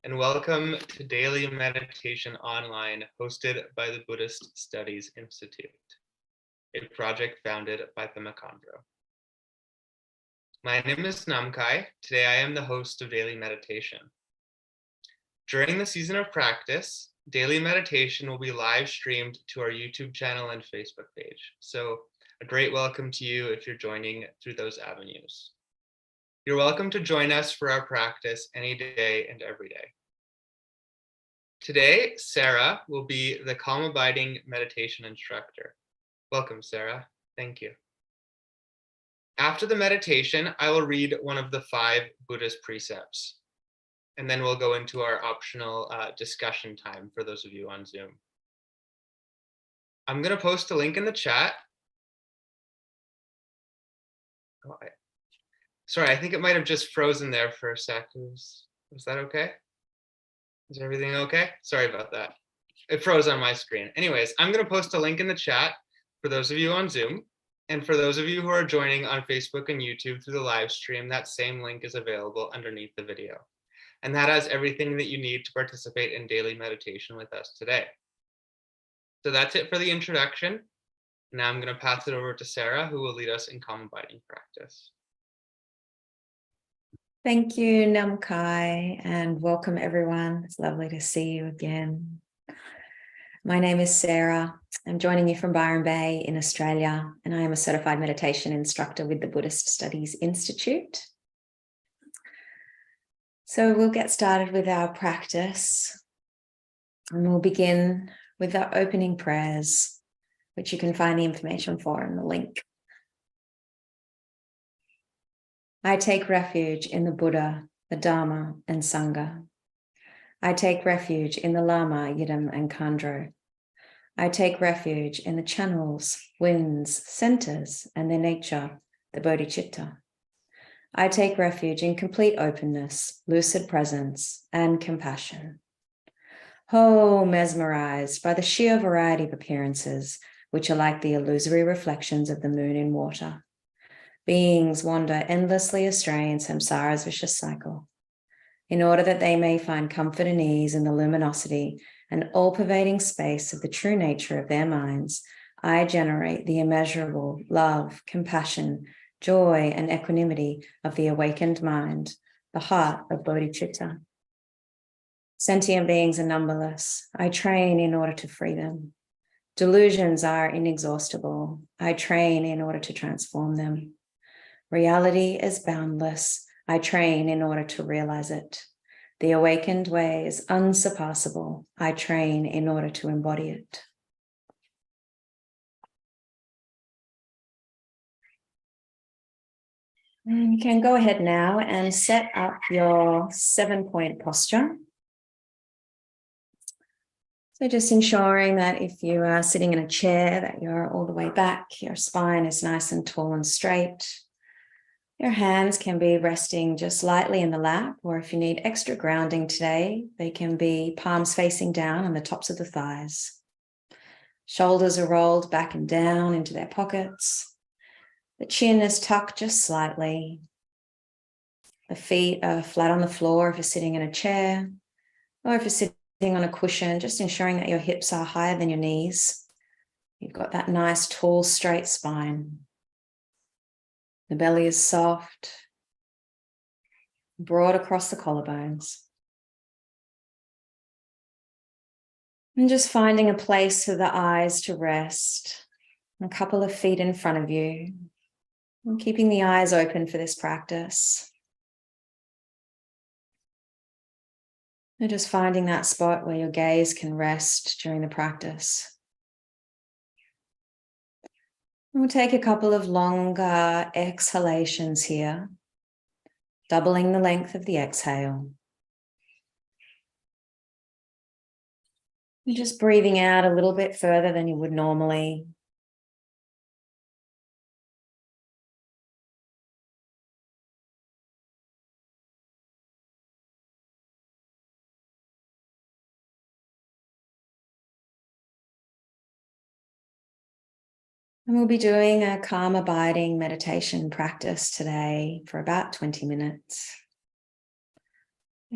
and welcome to Daily Meditation Online, hosted by the Buddhist Studies Institute, a project founded by Pema Chödrön. My name is Namkai. Today I am the host of Daily Meditation. During the season of practice, daily meditation will be live streamed to our YouTube channel and Facebook page. So a great welcome to you if you're joining through those avenues. You're welcome to join us for our practice any day and every day. Today, Sarah will be the Calm Abiding meditation instructor. Welcome, Sarah. Thank you. After the meditation, I will read one of the 5 Buddhist precepts, and then we'll go into our optional discussion time for those of you on Zoom. I'm going to post a link in the chat. Sorry, I think it might have just frozen there for a sec. Was that okay? Is everything okay? Sorry about that. It froze on my screen. Anyways, I'm going to post a link in the chat for those of you on Zoom. And for those of you who are joining on Facebook and YouTube through the live stream, that same link is available underneath the video. And that has everything that you need to participate in daily meditation with us today. So that's it for the introduction. Now I'm going to pass it over to Sarah, who will lead us in calm abiding practice. Thank you, Namkai, and welcome everyone. It's lovely to see you again. My name is Sarah. I'm joining you from Byron Bay in Australia, and I am a certified meditation instructor with the Buddhist Studies Institute. So we'll get started with our practice, and we'll begin with our opening prayers, which you can find the information for in the link. I take refuge in the Buddha, the Dharma, and Sangha. I take refuge in the Lama, Yidam, and Khandro. I take refuge in the channels, winds, centers, and their nature, the bodhicitta. I take refuge in complete openness, lucid presence, and compassion. Mesmerized by the sheer variety of appearances, which are like the illusory reflections of the moon in water. Beings wander endlessly astray in samsara's vicious cycle, in order that they may find comfort and ease in the luminosity and all-pervading space of the true nature of their minds. I generate the immeasurable love, compassion, joy, and equanimity of the awakened mind, the heart of bodhicitta. Sentient beings are numberless. I train in order to free them. Delusions are inexhaustible. I train in order to transform them. Reality is boundless. I train in order to realize it. The awakened way is unsurpassable. I train in order to embody it. And you can go ahead now and set up your 7-point posture. So just ensuring that if you are sitting in a chair, that you're all the way back, your spine is nice and tall and straight. Your hands can be resting just lightly in the lap, or if you need extra grounding today, they can be palms facing down on the tops of the thighs. Shoulders are rolled back and down into their pockets. The chin is tucked just slightly. The feet are flat on the floor if you're sitting in a chair, or if you're sitting on a cushion, just ensuring that your hips are higher than your knees. You've got that nice, tall, straight spine. The belly is soft, broad across the collarbones. And just finding a place for the eyes to rest, a couple of feet in front of you, and keeping the eyes open for this practice. And just finding that spot where your gaze can rest during the practice. We'll take a couple of longer exhalations here, doubling the length of the exhale. And just breathing out a little bit further than you would normally. And we'll be doing a calm abiding meditation practice today for about 20 minutes.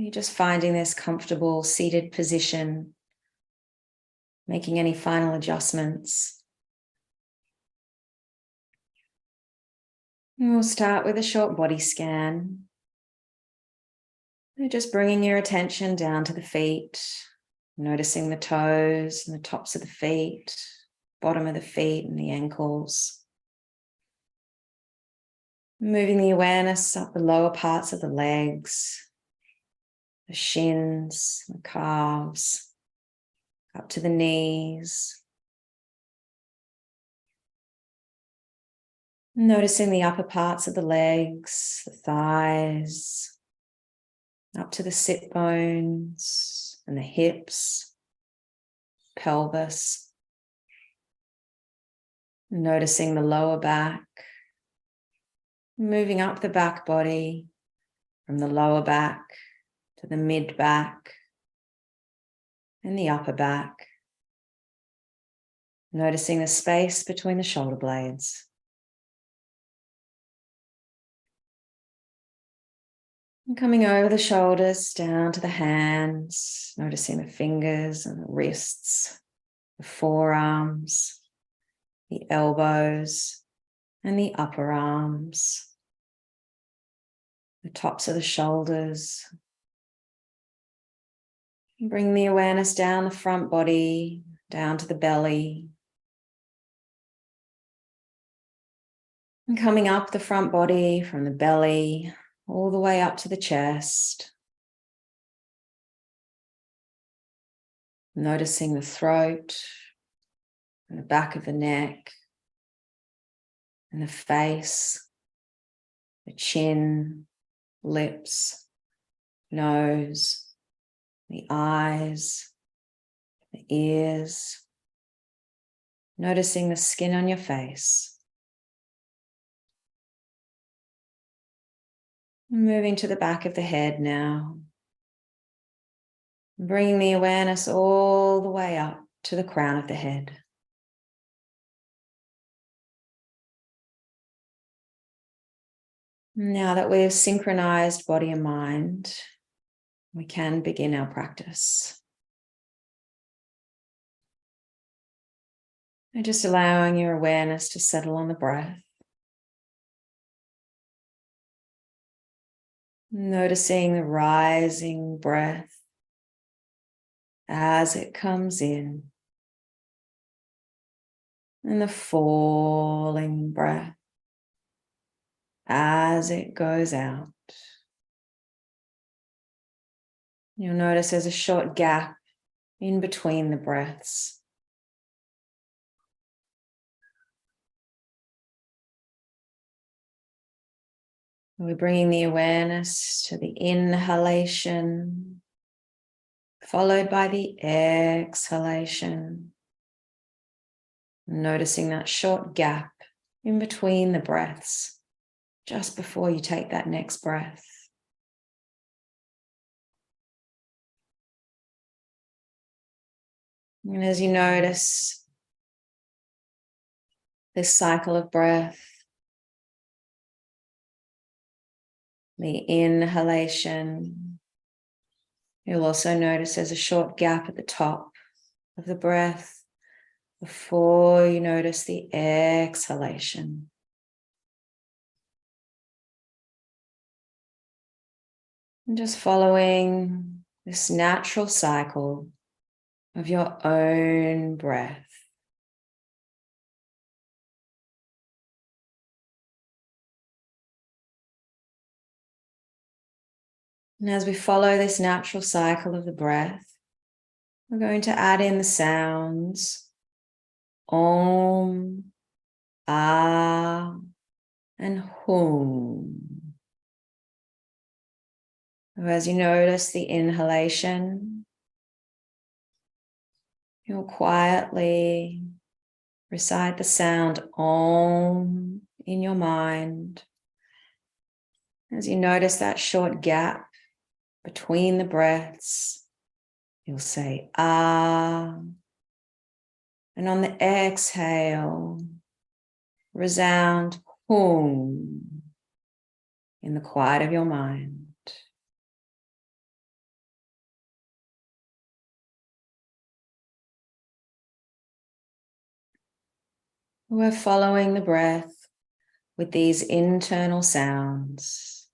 You're just finding this comfortable seated position, making any final adjustments. And we'll start with a short body scan. Just bringing your attention down to the feet, noticing the toes and the tops of the feet, bottom of the feet and the ankles. Moving the awareness up the lower parts of the legs, the shins, the calves, up to the knees. Noticing the upper parts of the legs, the thighs, up to the sit bones and the hips, pelvis. Noticing the lower back, moving up the back body from the lower back to the mid back and the upper back. Noticing the space between the shoulder blades. And coming over the shoulders down to the hands, noticing the fingers and the wrists, the forearms, the elbows and the upper arms, the tops of the shoulders. And bring the awareness down the front body, down to the belly. And coming up the front body from the belly all the way up to the chest. Noticing the throat and the back of the neck and the face, the chin, lips, nose, the eyes, the ears. Noticing the skin on your face. Moving to the back of the head now. Bringing the awareness all the way up to the crown of the head. Now that we've synchronized body and mind, we can begin our practice. And just allowing your awareness to settle on the breath. Noticing the rising breath as it comes in, and the falling breath as it goes out. You'll notice there's a short gap in between the breaths. We're bringing the awareness to the inhalation, followed by the exhalation. Noticing that short gap in between the breaths, just before you take that next breath. And as you notice this cycle of breath, the inhalation, you'll also notice there's a short gap at the top of the breath before you notice the exhalation. And just following this natural cycle of your own breath. And as we follow this natural cycle of the breath, we're going to add in the sounds Om, Ah, and Hum. As you notice the inhalation, you'll quietly recite the sound Om in your mind. As you notice that short gap between the breaths, you'll say Ah, and on the exhale, resound Hum in the quiet of your mind. We're following the breath with these internal sounds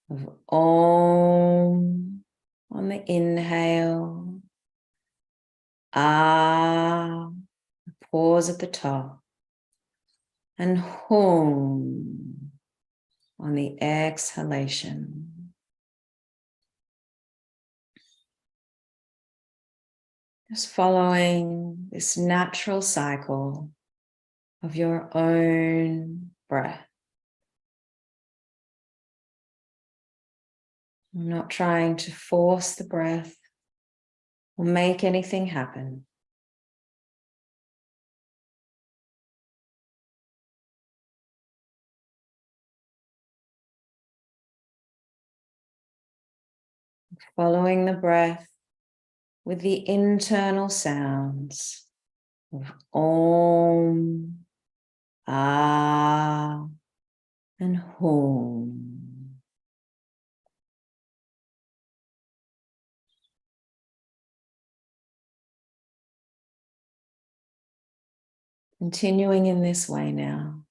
of Om on the inhale, Ah, pause at the top, and Hum on the exhalation. Just following this natural cycle of your own breath. Not trying to force the breath or make anything happen. Following the breath with the internal sounds of Om, Ah, and Hum. Continuing in this way now.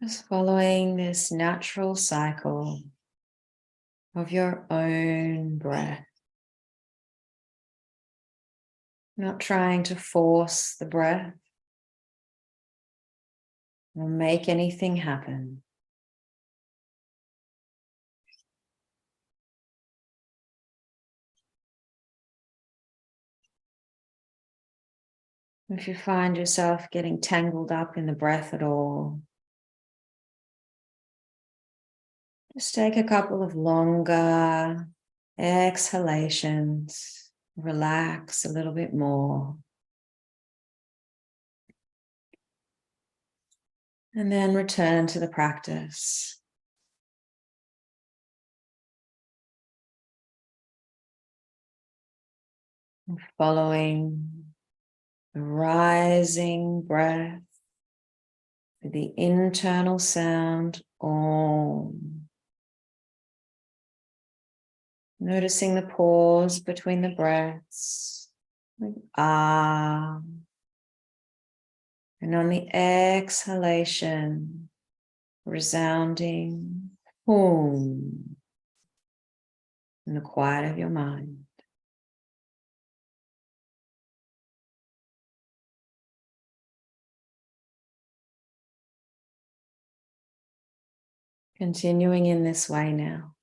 Just following this natural cycle of your own breath. Not trying to force the breath or make anything happen. If you find yourself getting tangled up in the breath at all, just take a couple of longer exhalations, relax a little bit more, and then return to the practice. Following the rising breath with the internal sound Om. Noticing the pause between the breaths with Ah. And on the exhalation, resounding Hum in the quiet of your mind. Continuing in this way now.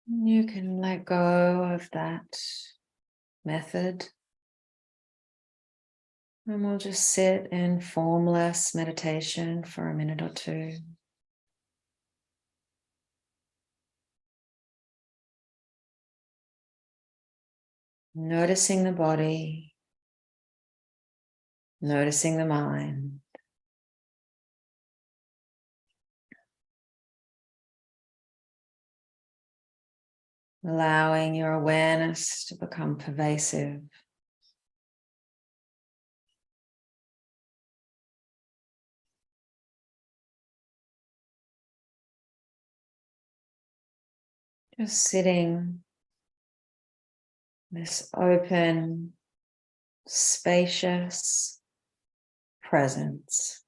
You can let go of that method. And we'll just sit in formless meditation for a minute or two. Noticing the body, noticing the mind. Allowing your awareness to become pervasive. Just sitting, this open, spacious presence,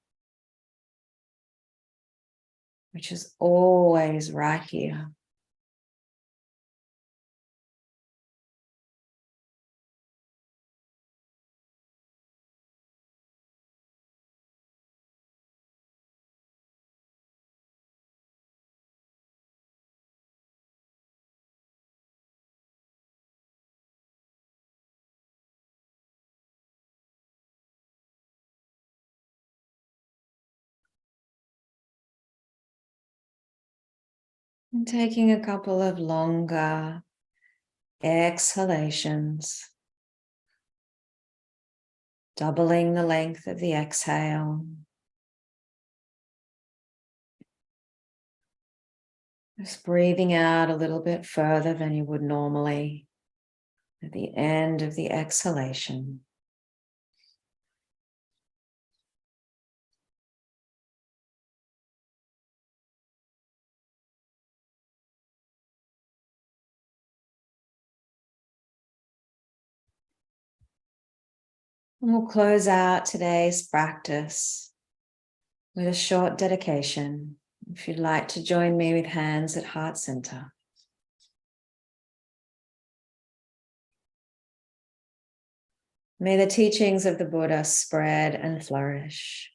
which is always right here. And taking a couple of longer exhalations, doubling the length of the exhale. Just breathing out a little bit further than you would normally at the end of the exhalation. And we'll close out today's practice with a short dedication. If you'd like to join me with hands at heart center. May the teachings of the Buddha spread and flourish.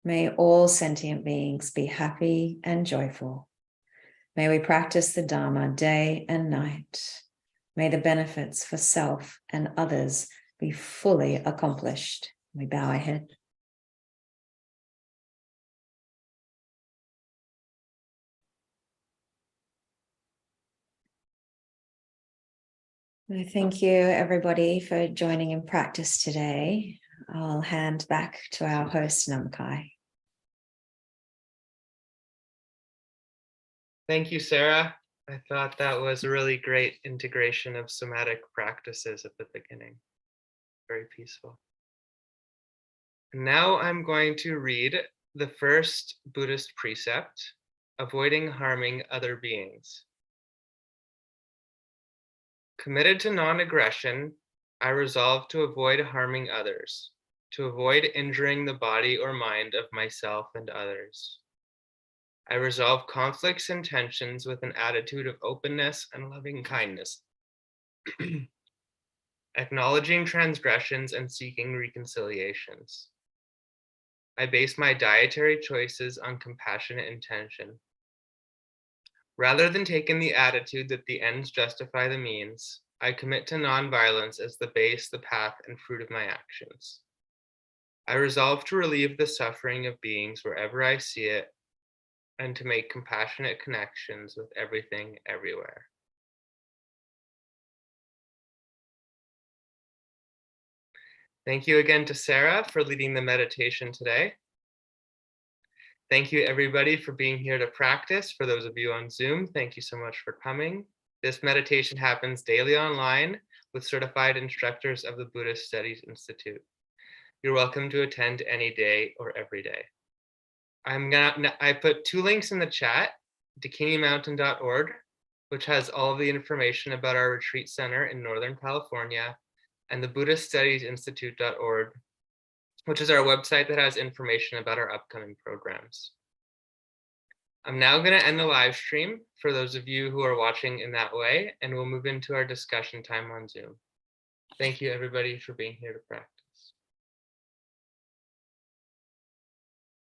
May all sentient beings be happy and joyful. May we practice the Dharma day and night. May the benefits for self and others be fully accomplished. We bow our head. Well, thank you, everybody, for joining in practice today. I'll hand back to our host, Namakai. Thank you, Sarah. I thought that was a really great integration of somatic practices at the beginning. Very peaceful. And now I'm going to read the first Buddhist precept, avoiding harming other beings. Committed to non-aggression, I resolve to avoid harming others, to avoid injuring the body or mind of myself and others. I resolve conflicts and tensions with an attitude of openness and loving kindness, acknowledging transgressions and seeking reconciliations. I base my dietary choices on compassionate intention. Rather than taking the attitude that the ends justify the means, I commit to nonviolence as the base, the path, and fruit of my actions. I resolve to relieve the suffering of beings wherever I see it, and to make compassionate connections with everything, everywhere. Thank you again to Sarah for leading the meditation today. Thank you, everybody, for being here to practice. For those of you on Zoom, thank you so much for coming. This meditation happens daily online with certified instructors of the Buddhist Studies Institute. You're welcome to attend any day or every day. I put 2 links in the chat, bikinimountain.org, which has all of the information about our retreat center in Northern California, and the Buddhist Studies Institute.org, which is our website that has information about our upcoming programs. I'm now going to end the live stream for those of you who are watching in that way, and we'll move into our discussion time on Zoom. Thank you, everybody, for being here to practice.